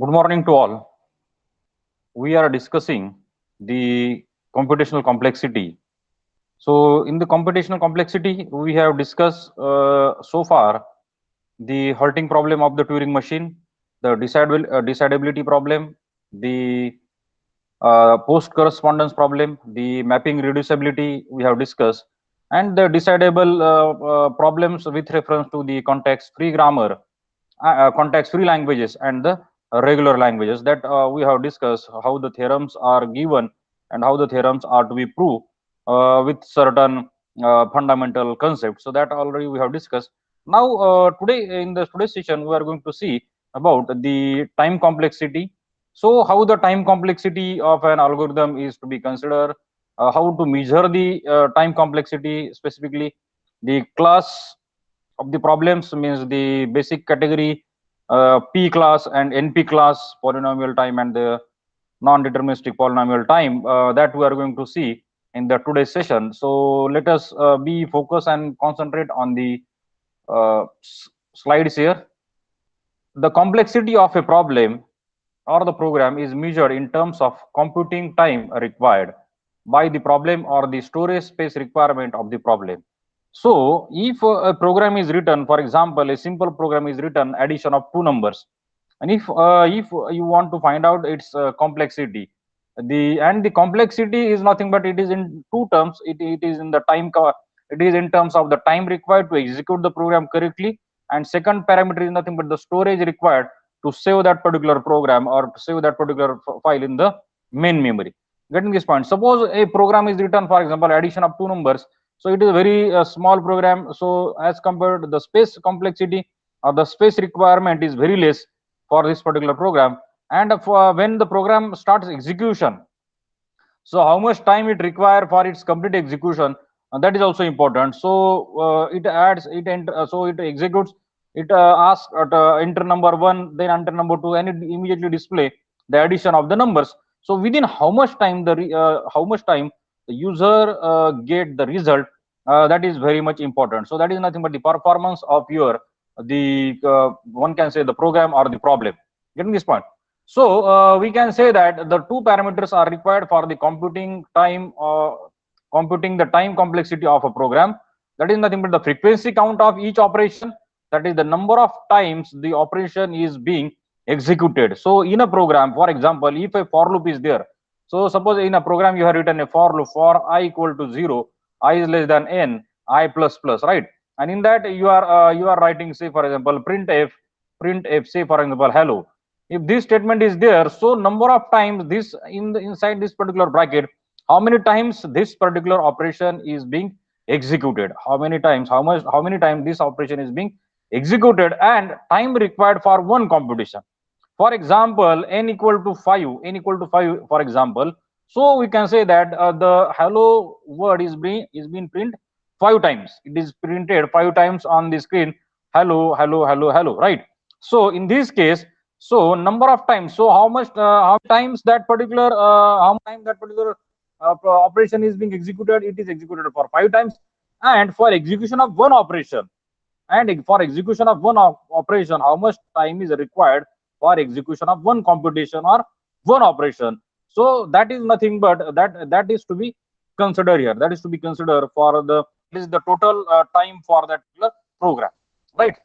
Good morning to all. We are discussing the computational complexity. So, in the computational complexity, we have discussed so far the halting problem of the Turing machine, the decidability problem, the post correspondence problem, the mapping reducibility we have discussed, and the decidable problems with reference to the context free grammar, context free languages, and the regular languages that we have discussed how the theorems are given and how the theorems are to be proved with certain fundamental concepts. So that already we have discussed. Now today in the today's session we are going to see about the time complexity. So how the time complexity of an algorithm is to be considered, how to measure the time complexity, specifically the class of the problems, means the basic category, P class and NP class polynomial time, and the non-deterministic polynomial time, that we are going to see in the today's session. So let us be focused and concentrate on the slides here. The complexity of a problem or the program is measured in terms of computing time required by the problem or the storage space requirement of the problem. So if a program is written, for example, a simple program is written addition of two numbers, and if you want to find out its complexity, the complexity is nothing but it is in two terms. It is in the it is in terms of the time required to execute the program correctly, and second parameter is nothing but the storage required to save that particular program or to save that particular file in the main memory. Getting this point, suppose a program is written, for example, addition of two numbers, so it is a very small program. So as compared to the space complexity or the space requirement is very less for this particular program. And when the program starts execution, so how much time it require for its complete execution, that is also important. So it adds it, so it executes, it asks at enter number one, then enter number two, and it immediately display the addition of the numbers. So within how much time how much time the user get the result, that is very much important. So that is nothing but the performance of your the one can say the program or the problem. Getting this point? So we can say that the two parameters are required for the computing time or computing the time complexity of a program. That is nothing but the frequency count of each operation. That is the number of times the operation is being executed. So in a program, for example, if a for loop is there, so suppose in a program you have written a for loop for I equal to 0, I is less than n, I plus plus, right? And in that you are writing, say for example, print f, say for example hello. If this statement is there, so number of times this in the inside this particular bracket, how many times this particular operation is being executed, how many times this operation is being executed, and time required for one computation. For example, n equal to 5, for example, so we can say that the hello word is being printed 5 times. It is printed 5 times on the screen, hello hello hello hello, right? So in this case, so number of times, so how times that particular how time that particular operation is being executed, it is executed for 5 times. And for execution of one operation, and for execution of one operation, how much time is required for execution of one computation or one operation. So that is nothing but that is to be considered here, that is to be considered for the this is the total time for that particular program, right?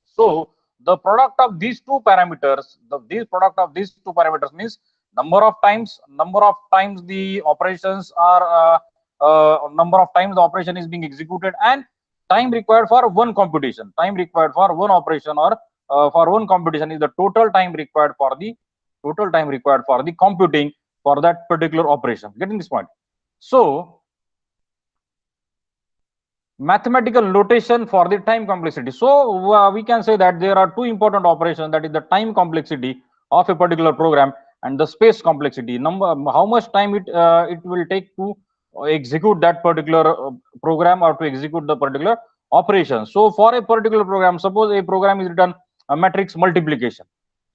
So the product of these two parameters, these product of these two parameters means number of times the operations are number of times the operation is being executed, and time required for one computation, time required for one operation or for one computation is the total time required for the computing for that particular operation. Getting this point? So mathematical notation for the time complexity. So we can say that there are two important operations, that is the time complexity of a particular program and the space complexity, number how much time it will take to execute that particular program or to execute the particular operation. So for a particular program, suppose a program is written a matrix multiplication.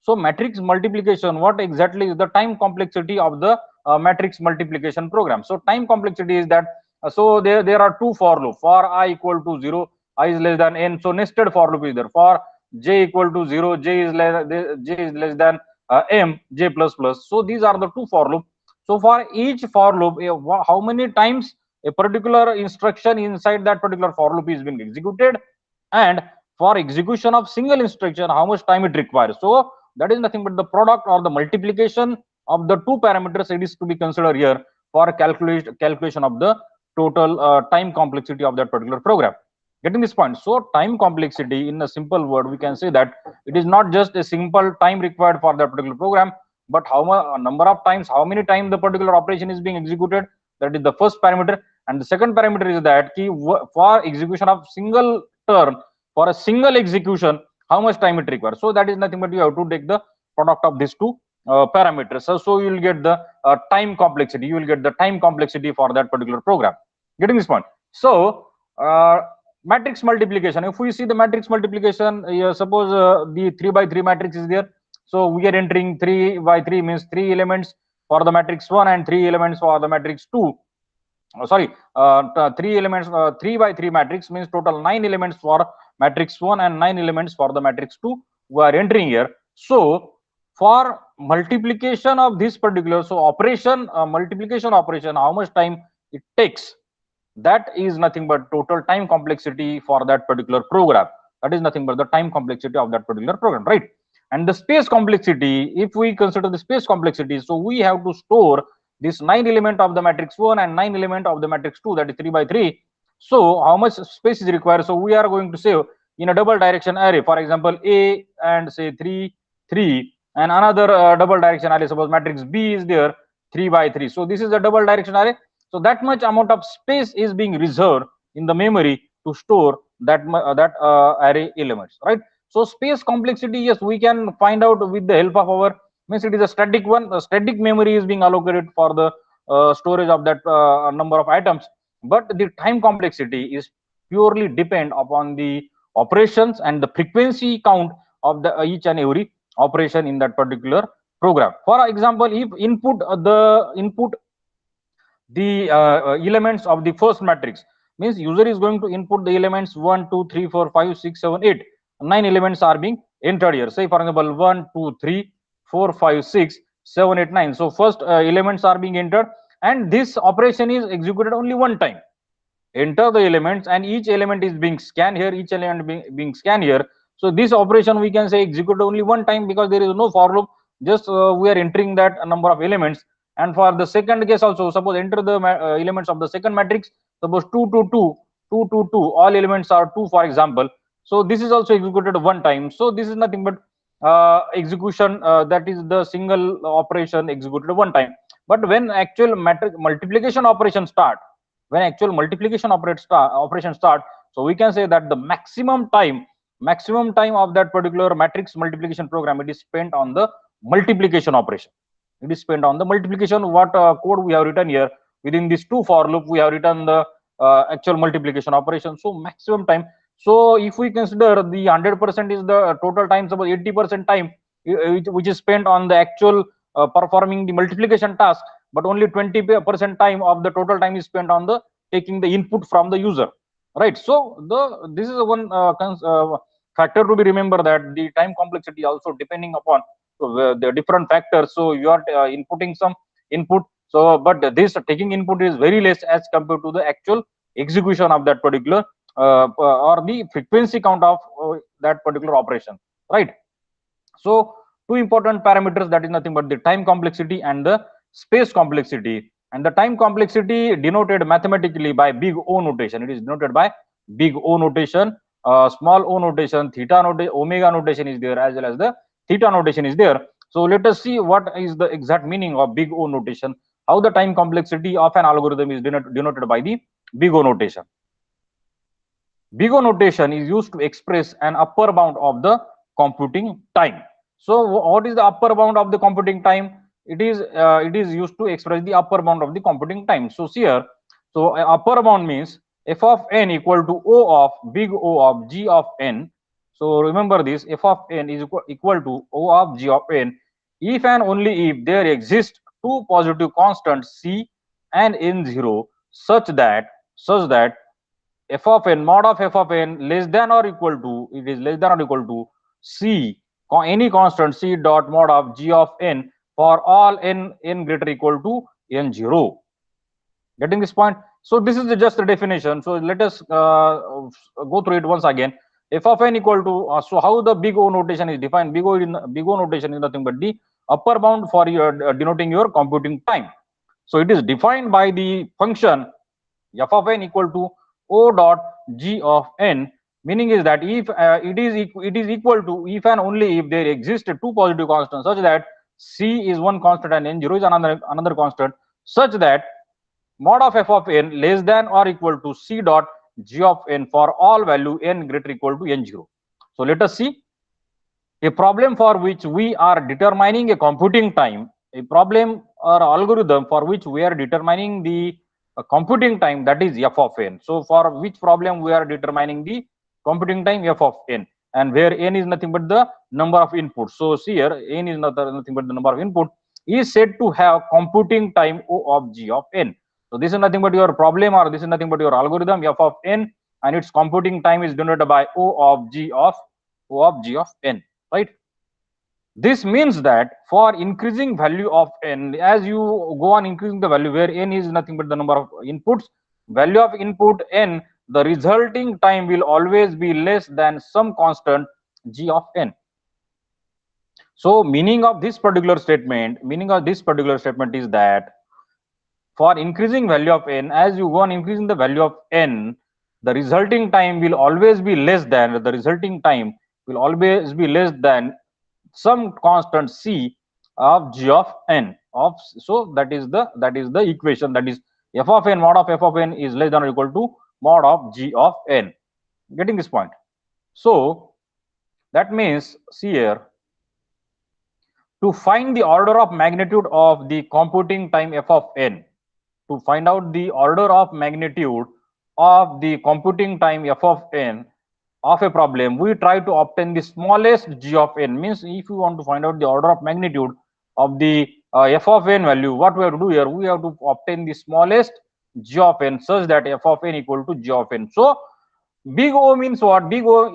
So matrix multiplication, what exactly is the time complexity of the matrix multiplication program? So time complexity is that so there are two for loop, for I equal to 0, I is less than n, so nested for loop is there. For j equal to 0, j is less than m, j plus plus. So these are the two for loop. So for each for loop, how many times a particular instruction inside that particular for loop is being executed, and for execution of single instruction, how much time it requires. So that is nothing but the product or the multiplication of the two parameters. It is to be considered here for calculation of the total time complexity of that particular program. Getting this point? So time complexity, in a simple word, we can say that it is not just a simple time required for that particular program, but how much number of times, how many times the particular operation is being executed. That is the first parameter. And the second parameter is that for execution of single turn, for a single execution, how much time it requires. So that is nothing but you have to take the product of these two parameters. So you will get the time complexity. You will get the time complexity for that particular program. Getting this point? So matrix multiplication. If we see the matrix multiplication, suppose the 3 by 3 matrix is there. So we are entering 3 by 3 means 3 elements for the matrix 1 and 3 elements for the matrix 2. Sorry, 3 elements, 3 by 3 matrix means total 9 elements for matrix 1 and 9 elements for the matrix 2 we are entering here. So for multiplication of this particular, so operation, multiplication operation, how much time it takes, that is nothing but total time complexity for that particular program. That is nothing but the time complexity of that particular program, right? And the space complexity, if we consider the space complexity, so we have to store this 9 element of the matrix 1 and 9 element of the matrix 2, that is 3 by 3. So how much space is required? So we are going to say in a double direction array, for example, A and say 3 3, and another double direction array, suppose matrix B is there, 3 by 3. So this is a double direction array. So that much amount of space is being reserved in the memory to store that array elements, right? So space complexity, yes, we can find out with the help of our, means it is a static one. The static memory is being allocated for the storage of that number of items, but the time complexity is purely depend upon the operations and the frequency count of the each and every operation in that particular program. For example, if input the elements of the first matrix, means user is going to input the elements 1 2 3 4 5 6 7 8, 9 elements are being entered here. Say for example 1 2 3 4 5 6 7 8 9. So first elements are being entered, and this operation is executed only one time. Enter the elements and each element is being scanned here, each element being scanned here. So this operation we can say executed only one time, because there is no for loop, just we are entering that number of elements. And for the second case also, suppose enter the elements of the second matrix, suppose 2 2 2 2 2 2, all elements are 2 for example. So this is also executed one time. So this is nothing but execution, that is the single operation executed one time. But when actual matrix multiplication operation start, when actual multiplication operation start, so we can say that the maximum time of that particular matrix multiplication program, it is spent on the multiplication operation. It is spent on the multiplication. What code we have written here within this two for loop, we have written the actual multiplication operation. So maximum time. So if we consider the 100% is the total time, suppose 80% time which is spent on the actual performing the multiplication task, but only 20% time of the total time is spent on the taking the input from the user, right? So this is one factor to be remember, that the time complexity also depending upon the different factors. So you are inputting some input, so but this taking input is very less as compared to the actual execution of that particular or the frequency count of that particular operation, right? So two important parameters, that is nothing but the time complexity and the space complexity. And the time complexity denoted mathematically by big O notation. It is denoted by big O notation, small o notation, theta notation, omega notation is there, as well as the theta notation is there. So let us see what is the exact meaning of big O notation, how the time complexity of an algorithm is denoted by the big O notation. Big O notation is used to express an upper bound of the computing time. So what is the upper bound of the computing time? It is used to express the upper bound of the computing time. So here, so upper bound means f of n equal to O of big O of g of n. So remember this, f of n is equal to O of g of n if and only if there exist two positive constants c and n0 such that f of n mod of f of n less than or equal to, it is less than or equal to C, any constant C dot mod of G of n for all n greater equal to n0. Getting this point? So this is just the definition. So let us go through it once again. F of n equal to, so how the big O notation is defined? Big O notation is nothing but the upper bound for your denoting your computing time. So it is defined by the function f of n equal to O dot G of n, meaning is that if it is equal to if and only if there exist two positive constants such that C is one constant and n0 is another constant, such that mod of f of n less than or equal to C dot G of n for all value n greater equal to n0. So let us see a problem for which we are determining a computing time, a problem or algorithm for which we are determining the computing time, that is f of n. So for which problem we are determining the computing time f of n, and where n is nothing but the number of inputs. So see here, n is nothing but the number of input, is said to have computing time O of G of n. So this is nothing but your problem, or this is nothing but your algorithm f of n, and its computing time is denoted by O of G of n, right? This means that for increasing value of n, as you go on increasing the value where n is nothing but the number of inputs, value of input n, the resulting time will always be less than some constant G of n. So meaning of this particular statement is that for increasing value of n, as you go on increasing the value of n, the resulting time will always be less than some constant C of G of n of, so that is the equation, that is f of n mod of f of n is less than or equal to mod of G of n. Getting this point? So that means, see here, to find the order of magnitude of the computing time f of n, to find out the order of magnitude of the computing time f of n of a problem, we try to obtain the smallest G of n. Means if you want to find out the order of magnitude of the f of n value, what we have to do here, we have to obtain the smallest G of n such that f of n equal to G of n. So big O means what? Big O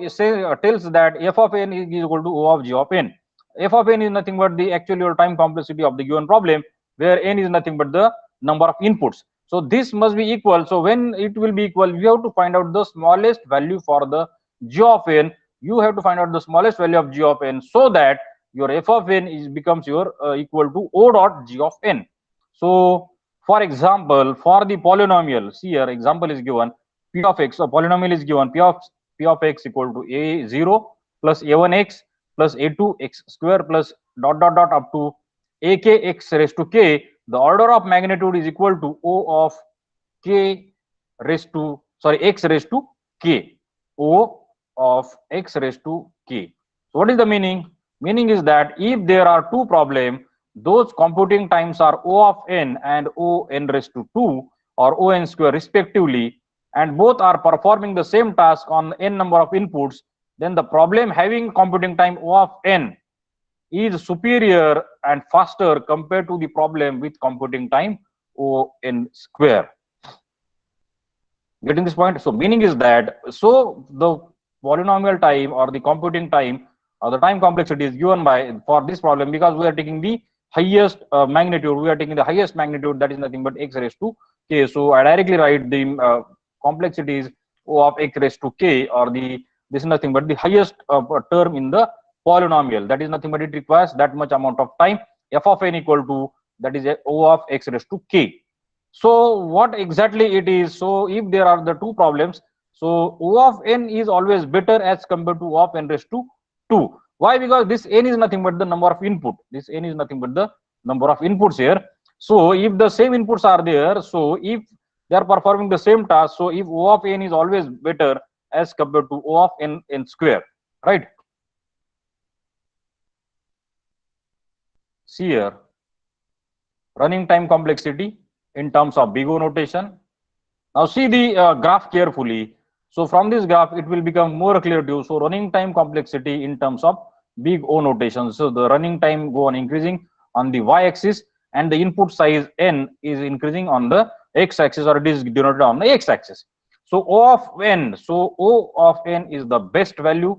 tells that f of n is equal to O of G of n. F of n is nothing but the actual time complexity of the given problem, where n is nothing but the number of inputs. So this must be equal. So when it will be equal, we have to find out the smallest value for the G of n. You have to find out the smallest value of G of n, so that your f of n becomes your equal to O dot G of n. So for example, for the polynomial, see here, example is given, p of x, a polynomial is given, p of x equal to a0 plus a1x plus a2x square plus dot dot dot up to ak x raised to k. The order of magnitude is equal to O of k raised to, sorry, x raised to k, O of x raised to k. So what is the meaning? Meaning is that if there are two problems, those computing times are O of n and O n raised to 2 or O n square respectively, and both are performing the same task on n number of inputs, then the problem having computing time O of n is superior and faster compared to the problem with computing time O n square. Getting this point? So meaning is that, so the polynomial time or the computing time or the time complexity is given by, for this problem, because we are taking the highest magnitude, that is nothing but x raised to k. So I directly write the complexity is O of x raised to k, or this is nothing but the highest term in the polynomial, that is nothing but it requires that much amount of time, f of n equal to, that is O of x raised to k. So what exactly it is? So if there are the two problems, so O of n is always better as compared to O of n raised to 2. Why? Because this n is nothing but the number of input. This n is nothing but the number of inputs here. So if the same inputs are there, so if they are performing the same task, so if O of n is always better as compared to O of n square, right? See here, running time complexity in terms of big O notation. Now see the graph carefully. So from this graph, it will become more clear to you. So running time complexity in terms of big O notation. So the running time go on increasing on the y-axis, and the input size n is increasing on the x-axis, or it is denoted on the x-axis. So O of n, so O of n is the best value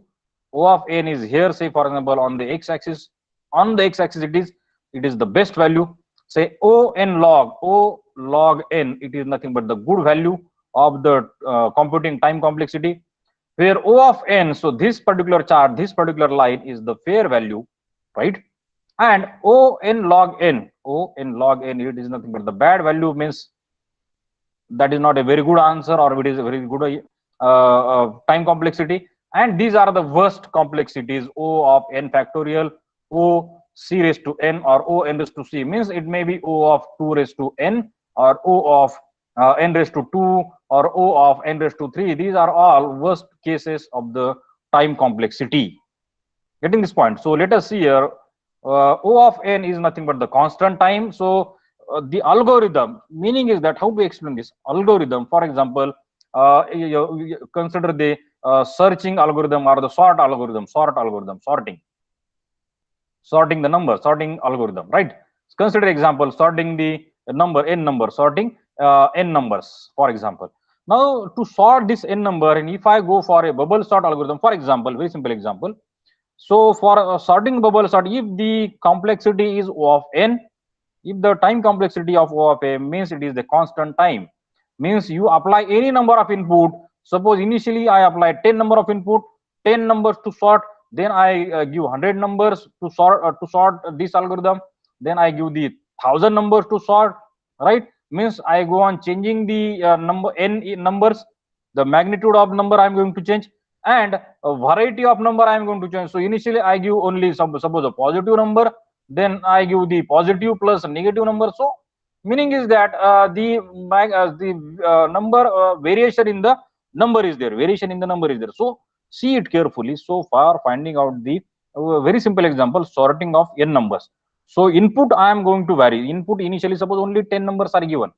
O of n is here, say for example on the x-axis. On the x-axis it is the best value. Say O log n, it is nothing but the good value of the computing time complexity, where O of n, so this particular chart, this particular line is the fair value, right? And O n log n, it is nothing but the bad value, means that is not a very good answer, or it is a very good time complexity. And these are the worst complexities: O of n factorial, O c raised to n, or O n raised to c, means it may be O of 2 raised to n, or O of n raised to 2, or O of n raised to 3. These are all worst cases of the time complexity. Getting this point? So let us see here. O of n is nothing but the constant time. So the algorithm, meaning is that, how to explain this algorithm? For example, you consider the searching algorithm or the sorting the number, sorting algorithm, right? Consider example, sorting the number, sorting n numbers, for example. Now to sort this n number, and if I go for a bubble sort algorithm, for example, very simple example. So for sorting bubble sort, if the complexity is O of n, if the time complexity of O of n means it is the constant time, means you apply any number of input. Suppose initially I apply 10 number of input, 10 numbers to sort, then I give 100 numbers to sort this algorithm, then I give the 1000 numbers to sort, right? Means I go on changing the number n numbers, the magnitude of number I am going to change, and a variety of number I am going to change. So initially I give only suppose a positive number, then I give the positive plus negative number. So meaning is that the number variation in the number is there, so see it carefully. So for finding out the very simple example, sorting of n numbers. So input I am going to vary. Input initially, suppose only 10 numbers are given.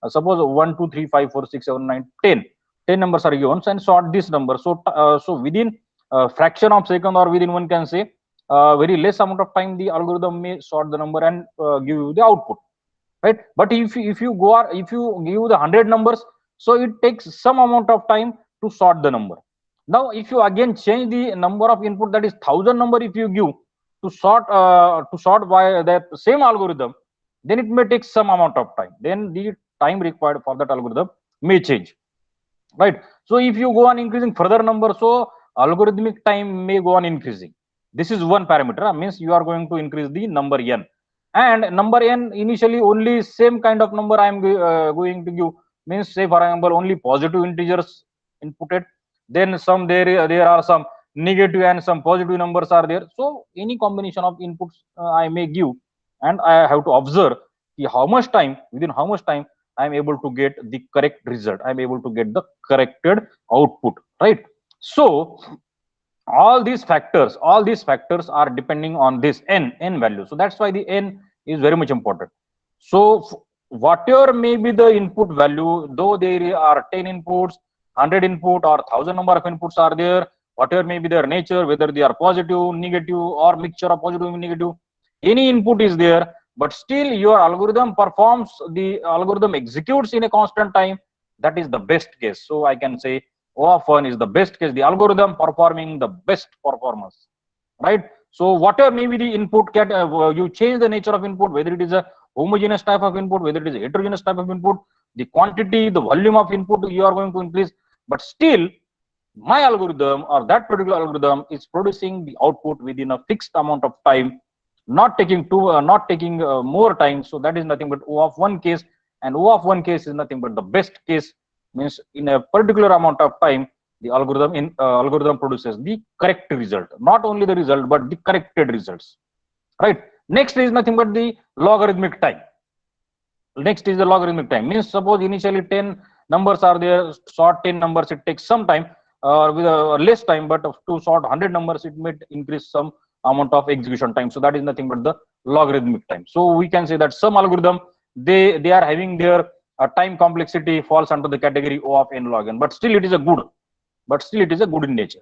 Suppose 1 2 3 5 4 6 7 9 10 10 numbers are given, and sort this number. So so within fraction of second, or within, one can say, very less amount of time, the algorithm may sort the number and give you the output, right? But if you give the 100 numbers, so it takes some amount of time to sort the number. Now if you again change the number of input, that is 1000 number, if you give to sort by that same algorithm, then it may take some amount of time, then the time required for that algorithm may change, right? So if you go on increasing further number, so algorithmic time may go on increasing. This is one parameter, means you are going to increase the number n, and number n initially only same kind of number I am going to give, means say for example only positive integers inputted, then some there are some negative and some positive numbers are there. So any combination of inputs I may give, and I have to observe how much time, within how much time I am able to get the correct result, I am able to get the corrected output, right? So all these factors are depending on this n value. So that's why the n is very much important. So whatever may be the input value, though there are 10 inputs, 100 input, or 1000 number of inputs are there, whatever may be their nature, whether they are positive, negative, or mixture of positive and negative, any input is there, but still your algorithm executes in a constant time, that is the best case. So I can say O of 1 is the best case, the algorithm performing the best performance, right? So whatever may be the input, you change the nature of input, whether it is a homogeneous type of input, whether it is a heterogeneous type of input, the quantity, the volume of input you are going to increase, but still my algorithm, or that particular algorithm, is producing the output within a fixed amount of time, not taking more time. So that is nothing but O of 1 case, and O of 1 case is nothing but the best case, means in a particular amount of time the algorithm produces the correct result, not only the result but the corrected results, right? Next is nothing but the logarithmic time. Means suppose initially 10 numbers are there, sort 10 numbers, it takes some time, with less time, but to sort 100 numbers it may increase some amount of execution time. So that is nothing but the logarithmic time. So we can say that some algorithm, they are having their time complexity falls under the category O of n log n, but still it is a good in nature.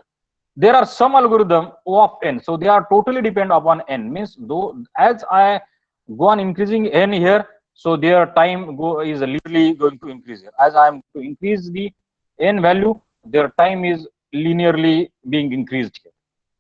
There are some algorithm O of n, so they are totally depend upon n, means though as I go on increasing n here, so their time is linearly going to increase here. As I am to increase the n value, their time is linearly being increased here.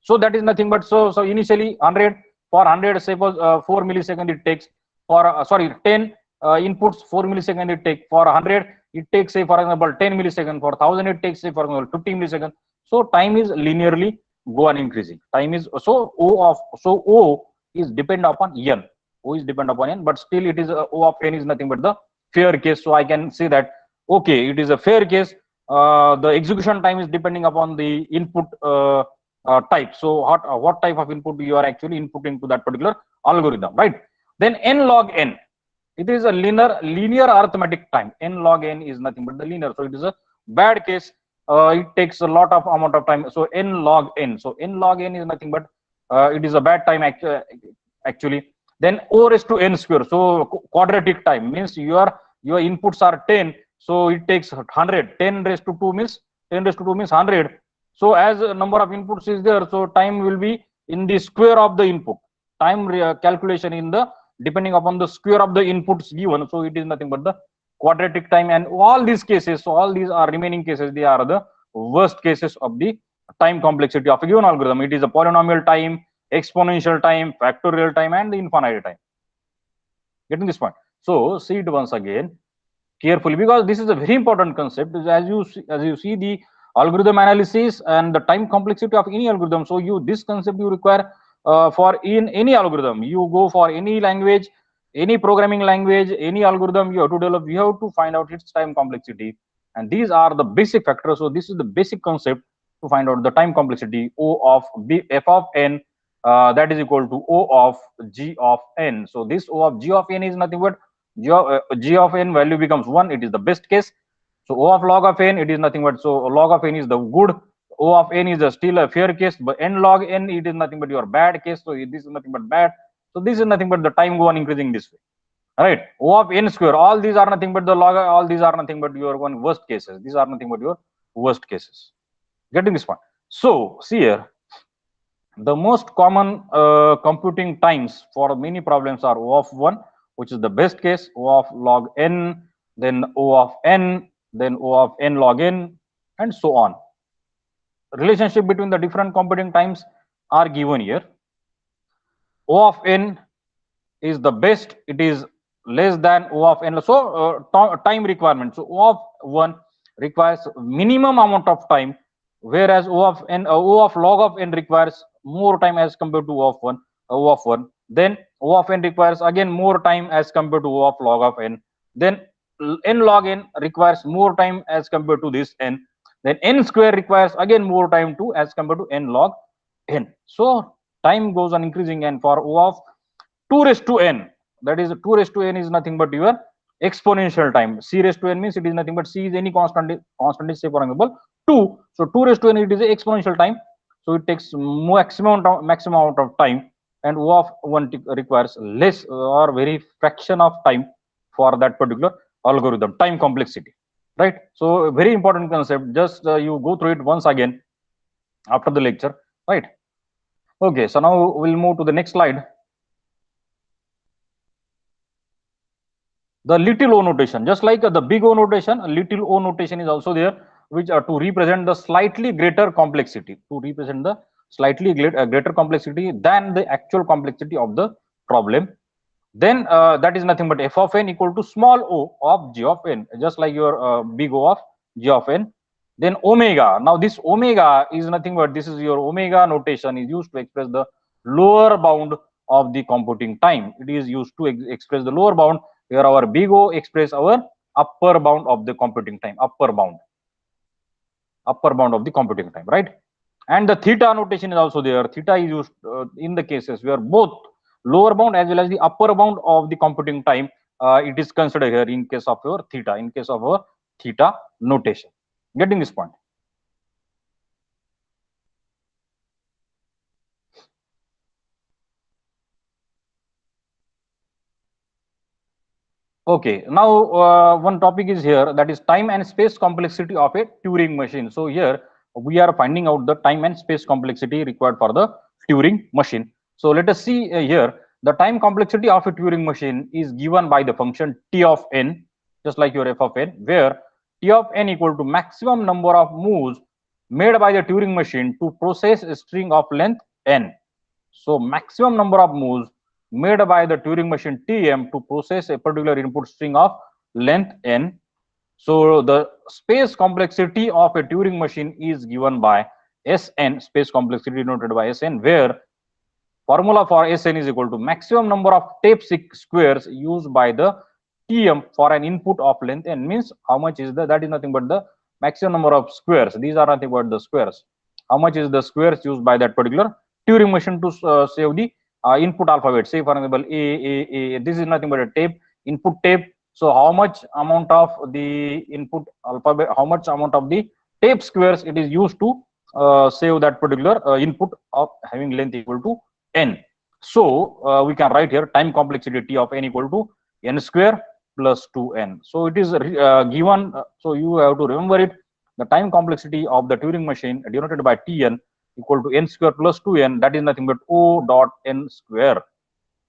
So that is nothing but, so initially 100, for 100 suppose 4 millisecond it takes, for sorry 10 inputs 4 millisecond it takes, for 100 it takes say for example 10 millisecond, for 1000 it takes say for example 50 millisecond. So time is linearly go on increasing. Time is, so O is depend upon n. O is depend upon n, but still it is O of n is nothing but the fair case. So I can say that okay, it is a fair case. The execution time is depending upon the input type. So what type of input you are actually inputting to that particular algorithm, right? Then n log n, it is a linear arithmetic time. N log n is nothing but the linear, so it is a bad case. It takes a lot of amount of time. So n log n, so n log n is nothing but it is a bad time actually. Then O raised to n square, so quadratic time means your inputs are 10, so it takes 100. 10 raised to 2 means 10 raised to 2 means 100. So as a number of inputs is there, so time will be in the square of the input. Time calculation in the depending upon the square of the inputs given, so it is nothing but the quadratic time. And all these cases, so all these are remaining cases, they are the worst cases of the time complexity of a given algorithm. It is a polynomial time, exponential time, factorial time, and the infinite time. Getting this point? So see it once again carefully, because this is a very important concept. As you see the algorithm analysis and the time complexity of any algorithm, so this concept you require for in any algorithm. You go for any language, any programming language, any algorithm you have to develop, you have to find out its time complexity, and these are the basic factors. So this is the basic concept to find out the time complexity. O of f of n, that is equal to O of g of n. So this O of g of n is nothing but g of n value becomes 1, it is the best case. So O of log of n, it is nothing but, so log of n is the good, O of n is still a fair case, but n log n, it is nothing but your bad case. So this is nothing but bad. So this is nothing but the time go on increasing this way. All right, O of n square, all these are nothing but the log, all these are nothing but your one worst cases. These are nothing but your worst cases. Getting this point? So see here, the most common computing times for many problems are O of 1, which is the best case, O of log n, then O of n, then O of n log n, and so on. Relationship between the different computing times are given here. O of n is the best, it is less than O of n. So time requirement. So O of 1 requires minimum amount of time, whereas O of n, O of log of n requires more time as compared to O of 1. O of 1. Then O of n requires again more time as compared to O of log of n. Then n log n requires more time as compared to this n. Then n square requires again more time too as compared to n log n. So time goes on increasing, and for O of 2 raised to n, that is 2 raised to n is nothing but your exponential time. C raised to n means it is nothing but C is any constant is say for example 2. So 2 raised to n, it is a exponential time. So it takes maximum amount of time, and O of 1 requires less or very fraction of time for that particular algorithm, time complexity, right? So a very important concept. Just you go through it once again after the lecture, right? Okay, so now we'll move to the next slide. The little o notation, just like the big O notation, a little o notation is also there, which are to represent the slightly greater complexity, to represent the slightly greater complexity than the actual complexity of the problem. Then that is nothing but f of n equal to small o of g of n, just like your big O of g of n. Then omega, now this omega is nothing but, this is your omega notation is used to express the lower bound of the computing time. It is used to express the lower bound, where our big O express our upper bound of the computing time, upper bound of the computing time, right? And the theta notation is also there. Theta is used in the cases where both lower bound as well as the upper bound of the computing time it is considered here in case of your theta, in case of our theta notation. Getting this point? Okay, now one topic is here, that is time and space complexity of a Turing machine. So here we are finding out the time and space complexity required for the Turing machine. So let us see here, the time complexity of a Turing machine is given by the function t of n, just like your f of n, where t of n equal to maximum number of moves made by the Turing machine to process a string of length n. So maximum number of moves made by the Turing machine Tm to process a particular input string of length n. So the space complexity of a Turing machine is given by Sn, space complexity denoted by Sn, where formula for Sn is equal to maximum number of tape squares used by the Tm for an input of length n. Means how much is that is nothing but the maximum number of squares. These are nothing but the squares. How much is the squares used by that particular Turing machine to save the input alphabet? Say for example A. This is nothing but a tape, input tape. So how much amount of the input alphabet, how much amount of the tape squares it is used to save that particular input of having length equal to n. So we can write here time complexity T of n equal to n square plus 2n. So it is given. So you have to remember it. The time complexity of the Turing machine denoted by Tn equal to n square plus 2n. That is nothing but O dot n square.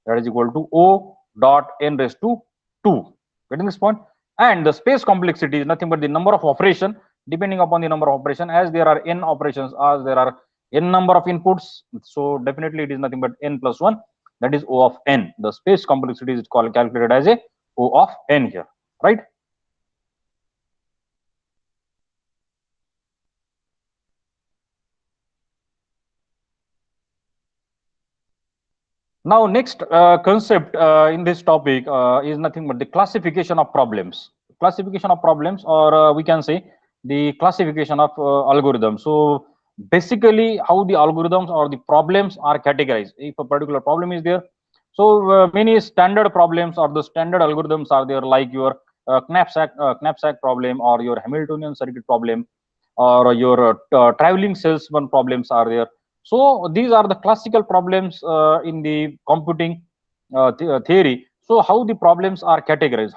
That is equal to O dot n raised to 2. Getting this point? And the space complexity is nothing but the number of operation, depending upon the number of operation, as there are n operations, as there are n number of inputs. So definitely it is nothing but n plus 1. That is O of n. The space complexity is calculated as a O of n here, right? Now, next concept in this topic is nothing but the classification of problems. Classification of problems, or we can say the classification of algorithms. So, basically, how the algorithms or the problems are categorized. If a particular problem is there, so many standard problems or the standard algorithms are there, like your knapsack problem, or your Hamiltonian circuit problem, or your traveling salesman problems are there. So these are the classical problems in the computing theory. So how the problems are categorized,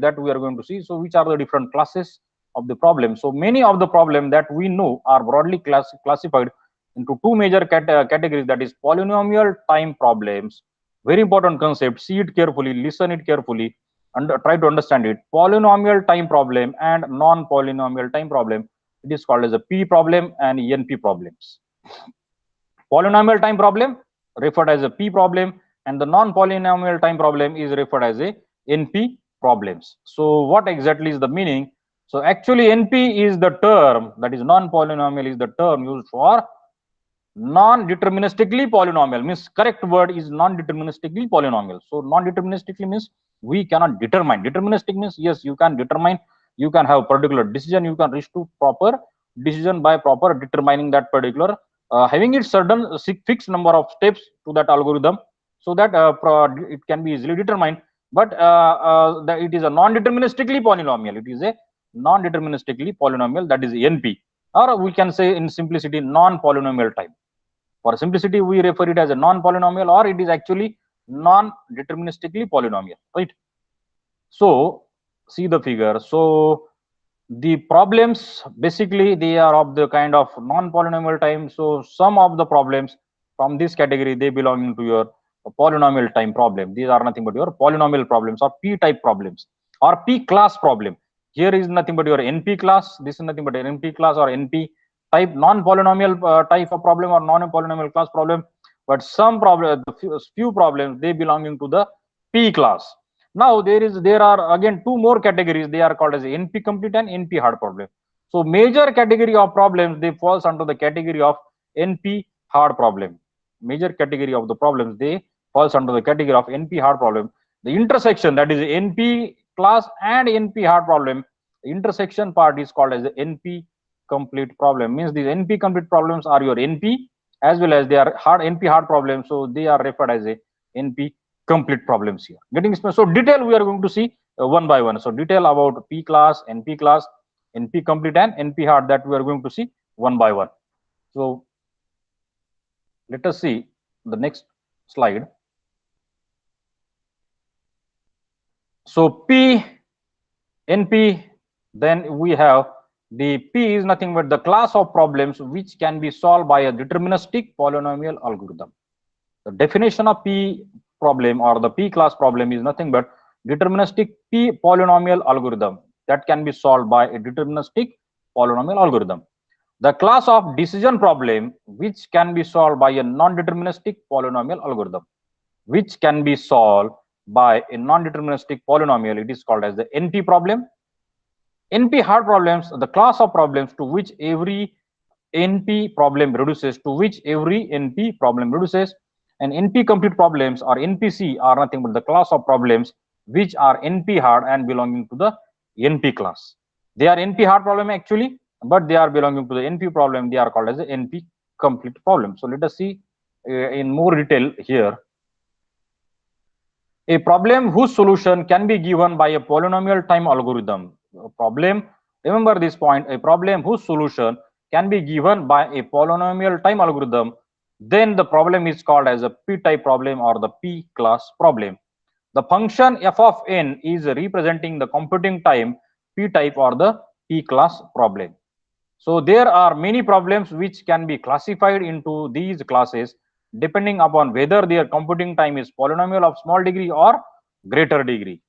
that we are going to see. So which are the different classes of the problem? So many of the problems that we know are broadly classified into two major categories, that is polynomial time problems. Very important concept. See it carefully, listen it carefully, and try to understand it. Polynomial time problem and non-polynomial time problem. It is called as a P problem and NP problems. Polynomial time problem referred as a P problem, and the non-polynomial time problem is referred as a NP problems. So what exactly is the meaning? So actually NP is the term, that is non-polynomial is the term used for non-deterministically polynomial. Means correct word is non-deterministically polynomial. So non-deterministically means we cannot determine. Deterministic means yes, you can determine, you can have particular decision, you can reach to proper decision by proper determining that particular having it certain fixed number of steps to that algorithm, so that it can be easily determined. But it is a non-deterministically polynomial. It is a non-deterministically polynomial, that is NP, or we can say in simplicity non-polynomial time. For simplicity, we refer it as a non-polynomial, or it is actually non-deterministically polynomial, right? So see the figure. So the problems basically they are of the kind of non-polynomial time. So some of the problems from this category, they belong to your polynomial time problem. These are nothing but your polynomial problems or P-type problems or P-class problem. Here is nothing but your NP class. This is nothing but an NP class or NP type non-polynomial type of problem or non-polynomial class problem. But some problem, few problems, they belonging to the P class. Now there are again two more categories. They are called as NP complete and NP hard problem. So major category of problems, they falls under the category of NP hard problem. Major category of the problems, they falls under the category of NP hard problem. The intersection, that is NP class and NP hard problem, the intersection part is called as the NP complete problem. Means these NP complete problems are your NP as well as they are NP hard problems. So they are referred as a NP complete problems here. Getting so detail we are going to see one by one. So detail about P class, NP complete and NP hard, that we are going to see one by one. So let us see the next slide. So P, NP, then we have the P is nothing but the class of problems which can be solved by a deterministic polynomial algorithm. The definition of P problem or the P class problem is nothing but deterministic P polynomial algorithm that can be solved by a deterministic polynomial algorithm. The class of decision problem which can be solved by a non-deterministic polynomial algorithm, which can be solved by a non-deterministic polynomial, it is called as the NP problem. NP hard problems, the class of problems to which every NP problem reduces, and NP complete problems or NPC are nothing but the class of problems which are NP hard and belonging to the NP class. They are NP hard problem actually, but they are belonging to the NP problem. They are called as the NP complete problem. So let us see in more detail here. A problem whose solution can be given by a polynomial time algorithm. A problem, remember this point, a problem whose solution can be given by a polynomial time algorithm, then the problem is called as a p-type problem or the p-class problem. The function f of n is representing the computing time p-type or the p-class problem. So there are many problems which can be classified into these classes depending upon whether their computing time is polynomial of small degree or greater degree.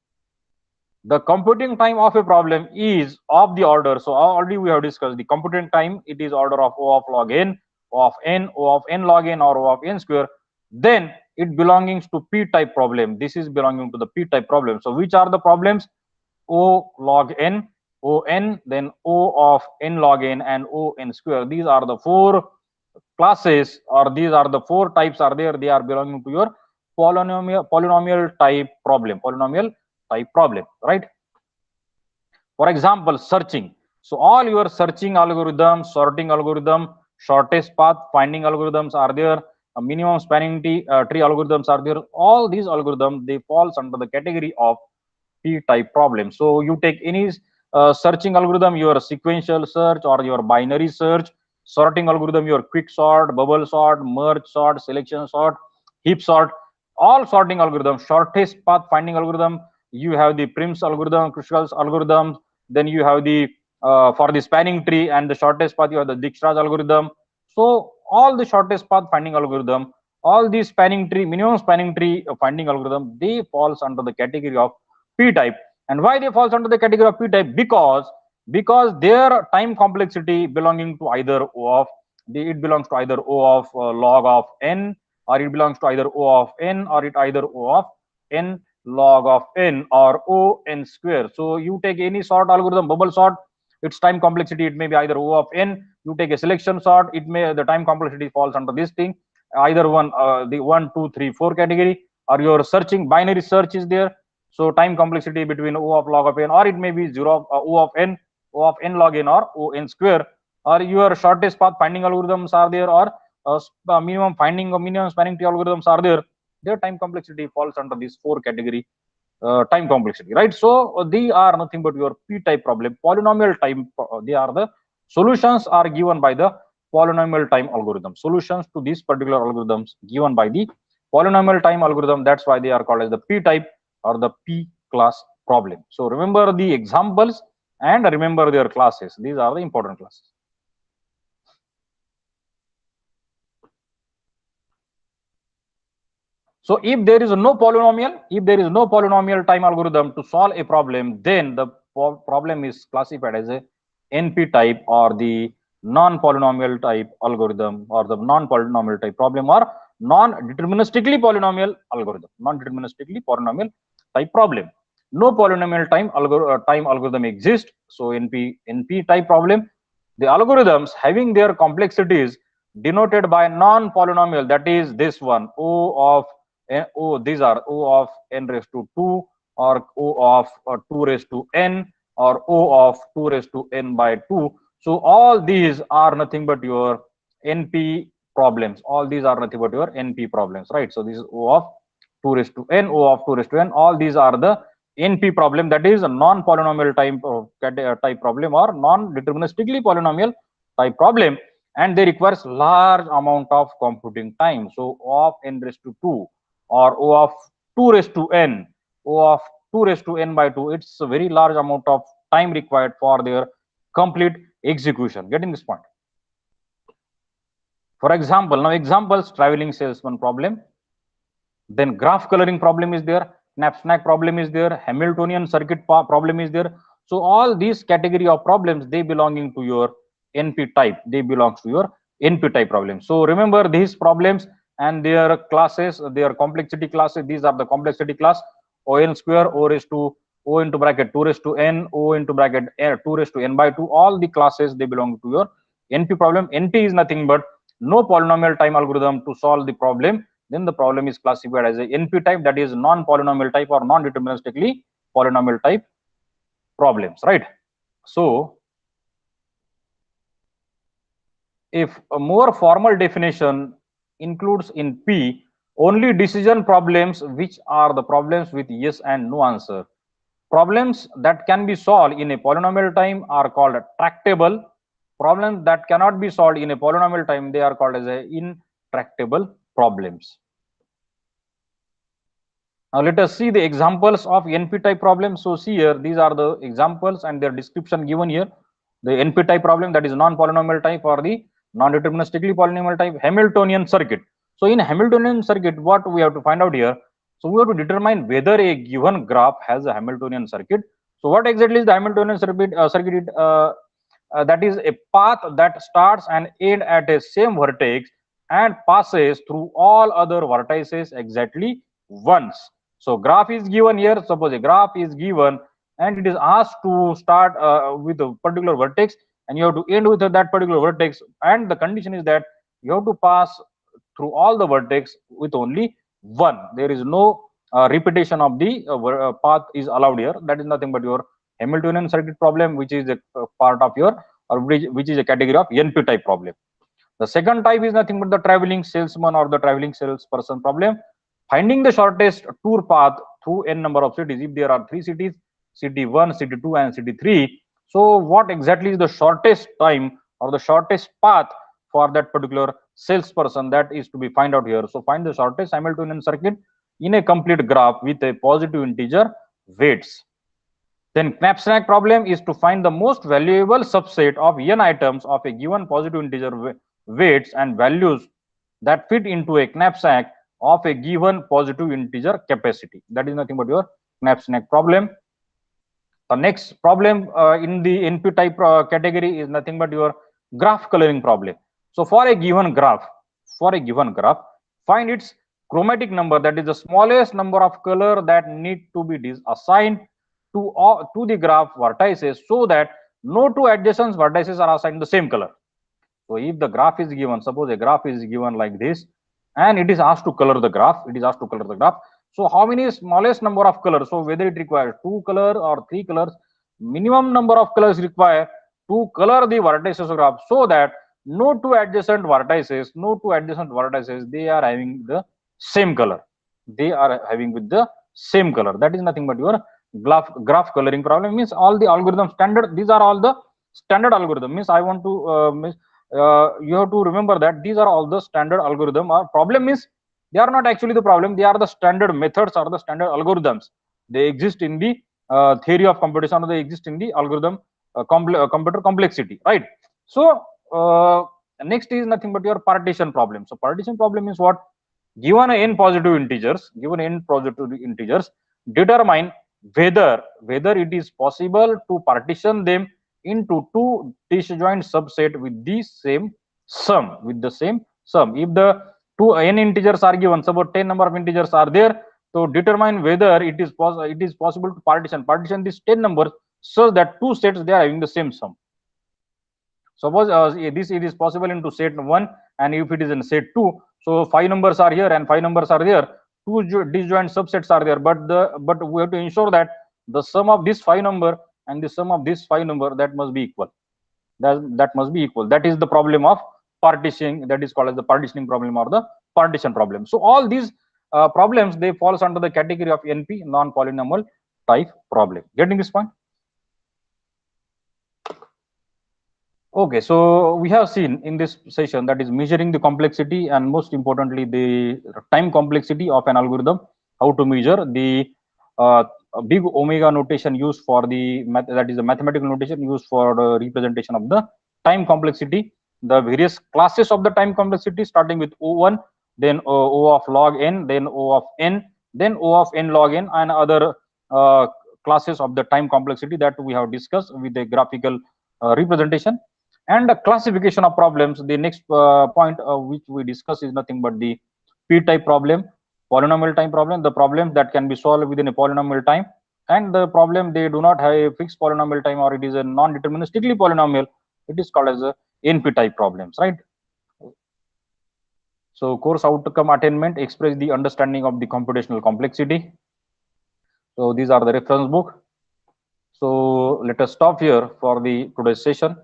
The computing time of a problem is of the order. So already we have discussed the computing time. It is order of O of log n, O of n, O of n log n, or O of n square. Then it belongs to p-type problem. This is belonging to the p-type problem. So which are the problems? O log n, O n, then O of n log n, and O n square. These are the four classes, or these are the four types are there. They are belonging to your polynomial type problem, right? For example, searching. So all your searching algorithms, sorting algorithm, shortest path finding algorithms are there. Minimum spanning tree algorithms are there. All these algorithms, they falls under the category of p-type problem. So you take any searching algorithm, your sequential search or your binary search, sorting algorithm, your quick sort, bubble sort, merge sort, selection sort, heap sort, all sorting algorithms, shortest path finding algorithm, you have the Prim's algorithm, Kruskal's algorithm, then you have the for the spanning tree and the shortest path, you have the Dijkstra's algorithm. So all the shortest path finding algorithm, all these spanning tree, minimum spanning tree finding algorithm, they falls under the category of p-type. And why they falls under the category of p-type? Because their time complexity belonging to either O of it belongs to either O of log of n, or it belongs to either O of n, or it either O of n log of n, or O n square. So you take any sort algorithm, bubble sort, its time complexity, it may be either O of n. You take a selection sort, it may, the time complexity falls under this thing, either one, the 1, 2, 3, 4 category, or your searching binary search is there. So time complexity between O of log of n, or it may be 0 of O of n log n, or O n square, or your shortest path finding algorithms are there, or minimum spanning tree algorithms are there. Their time complexity falls under these four category time complexity, right? So they are nothing but your p-type problem, polynomial time. They are the solutions are given by the polynomial time algorithm. Solutions to these particular algorithms given by the polynomial time algorithm. That's why they are called as the p-type or the p-class problem. So remember the examples and remember their classes. These are the important classes. So if there is no polynomial time algorithm to solve a problem, then the problem is classified as a NP type or the non-polynomial type algorithm, or the non-polynomial type problem, or non-deterministically polynomial algorithm, non-deterministically polynomial type problem. No polynomial time algorithm exists. So NP type problem, the algorithms having their complexities denoted by non-polynomial, that is this one, O of these are O of n raised to 2, or O of 2 raised to n, or O of 2 raised to n by 2. So all these are nothing but your NP problems. All these are nothing but your NP problems, right? So this is O of 2 raised to n, O of 2 raised to n. All these are the NP problem, that is a non-polynomial type problem, or non-deterministically polynomial type problem, and they requires large amount of computing time. So O of n raised to 2, or O of 2 raised to n, O of 2 raised to n by 2, it's a very large amount of time required for their complete execution. Getting this point? For example, now examples: traveling salesman problem, then graph coloring problem is there, knapsack problem is there, Hamiltonian circuit problem is there. So all these category of problems, they belonging to your NP type. They belongs to your NP type problem. So remember these problems and their classes, their complexity classes. These are the complexity class. On square, O raised to O into bracket 2 raised to n, O into bracket 2 raised to n by 2. All the classes, they belong to your NP problem. NP is nothing but no polynomial time algorithm to solve the problem. Then the problem is classified as a NP type, that is non-polynomial type or non-deterministically polynomial type problems, right? So if a more formal definition includes in P only decision problems which are the problems with yes and no answer. Problems that can be solved in a polynomial time are called tractable. Problems that cannot be solved in a polynomial time, they are called as a intractable problems. Now let us see the examples of NP type problems. So see here, these are the examples and their description given here. The NP type problem, that is non-polynomial type, or the non-deterministically polynomial type, Hamiltonian circuit. So in Hamiltonian circuit, what we have to find out here? So we have to determine whether a given graph has a Hamiltonian circuit. So what exactly is the Hamiltonian circuit? That is a path that starts and ends at a same vertex and passes through all other vertices exactly once. So graph is given here. Suppose a graph is given and it is asked to start with a particular vertex and you have to end with that particular vertex, and the condition is that you have to pass through all the vertex with only one. There is no repetition of the path is allowed here. That is nothing but your Hamiltonian circuit problem, which is a part of your, or which is a category of NP type problem. The second type is nothing but the traveling salesman or the traveling salesperson problem. Finding the shortest tour path through n number of cities. If there are 3 cities, city 1, city 2 and city 3, so what exactly is the shortest time or the shortest path for that particular salesperson, that is to be find out here. So find the shortest Hamiltonian circuit in a complete graph with a positive integer weights. Then Knapsack problem is to find the most valuable subset of n items of a given positive integer weights and values that fit into a knapsack of a given positive integer capacity. That is nothing but your Knapsack problem. The next problem in the NP type category is nothing but your graph coloring problem. So for a given graph, find its chromatic number, that is the smallest number of color that need to be assigned to the graph vertices so that no two adjacent vertices are assigned the same color. So if the graph is given, suppose a graph is given like this, and it is asked to color the graph, so how many smallest number of colors? So whether it requires 2 color or 3 colors, minimum number of colors required to color the vertices of graph so that no two adjacent vertices, they are having the same color. That is nothing but your graph coloring problem. Means all the algorithm standard, these are all the standard algorithm. Means I want to you have to remember that these are all the standard algorithm. Or problem is they are not actually the problem, they are the standard methods or the standard algorithms. They exist in the theory of computation, or they exist in the algorithm computer complexity, right? So next is nothing but your partition problem. So partition problem is what? Given n positive integers, determine whether it is possible to partition them into two disjoint subset with the same sum. If the two n integers are given, suppose 10 number of integers are there, so determine whether it is possible to partition these 10 numbers so that two sets they are having the same sum. Suppose this it is possible into set 1, and if it is in set 2, so 5 numbers are here and 5 numbers are there, two disjoint subsets are there, but we have to ensure that the sum of this 5 number and the sum of this 5 number, that must be equal. That must be equal. That is the problem of partitioning, that is called as the partitioning problem or the partition problem. So all these problems, they falls under the category of NP, non-polynomial type problem. Getting this point? Okay, so we have seen in this session, that is measuring the complexity and most importantly the time complexity of an algorithm, how to measure the big omega notation used for the that is the mathematical notation used for the representation of the time complexity, the various classes of the time complexity starting with O1, then O of log n, then O of n, then O of n log n, and other classes of the time complexity that we have discussed with a graphical representation. And classification of problems, the next point which we discuss is nothing but the p-type problem, polynomial time problem, the problems that can be solved within a polynomial time, and the problem they do not have a fixed polynomial time, or it is a non-deterministically polynomial, it is called as a NP-type problems, right? So course outcome attainment express the understanding of the computational complexity. So these are the reference book. So let us stop here for the today's session.